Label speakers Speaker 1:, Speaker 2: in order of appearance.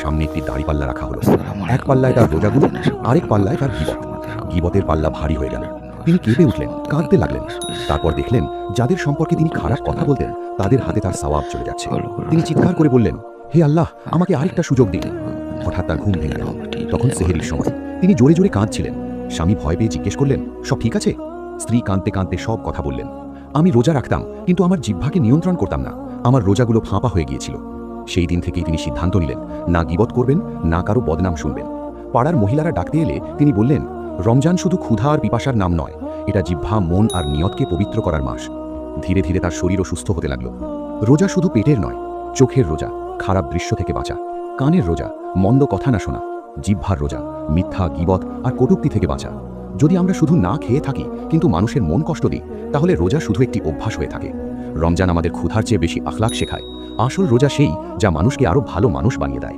Speaker 1: সামনে একটি দাড়িপাল্লা রাখা হলো। এক পাল্লায় তার রোজাগুলো, আরেক পাল্লায় তার গীবত। গীবতের পাল্লা ভারী হয়ে গেল। তিনি কেঁপে উঠলেন, কাঁদতে লাগলেন। তারপর দেখলেন যাদের সম্পর্কে তিনি খারাপ কথা বলতেন তাদের হাতে তার সওয়াব চলে যাচ্ছে। তিনি চিৎকার করে বললেন, হে আল্লাহ, আমাকে আরেকটা সুযোগ দিন। হঠাৎ তার ঘুম ভেঙে গেল। তখন সেহেরির সময়। তিনি জোরে জোরে কাঁদছিলেন। স্বামী ভয় পেয়ে জিজ্ঞেস করলেন, সব ঠিক আছে? স্ত্রী কাঁদতে কাঁদতে সব কথা বললেন। আমি রোজা রাখতাম, কিন্তু আমার জিহ্বাকে নিয়ন্ত্রণ করতাম না। আমার রোজাগুলো ফাঁপা হয়ে গিয়েছিল। সেই দিন থেকেই তিনি সিদ্ধান্ত নিলেন, না গীবত করবেন, না কারো বদনাম শুনবেন। পাড়ার মহিলারা ডাকতে এলে তিনি বললেন, রমজান শুধু ক্ষুধা আর পিপাসার নাম নয়, এটা জিহ্বা, মন আর নিয়তকে পবিত্র করার মাস। ধীরে ধীরে তার শরীরও সুস্থ হতে লাগল। রোজা শুধু পেটের নয়, চোখের রোজা, খারাপ দৃশ্য থেকে বাঁচা; কানের রোজা, মন্দ কথা না শোনা; জিহ্বার রোজা, মিথ্যা, গীবত আর কটূক্তি থেকে বাঁচা। যদি আমরা শুধু না খেয়ে থাকি কিন্তু মানুষের মন কষ্ট দিই, তাহলে রোজা শুধু একটি অভ্যাস হয়ে থাকে। রমজান আমাদের ক্ষুধার চেয়ে বেশি আখলাক শেখায়। আসল রোজা সেই যা মানুষকে আরও ভালো মানুষ বানিয়ে দেয়।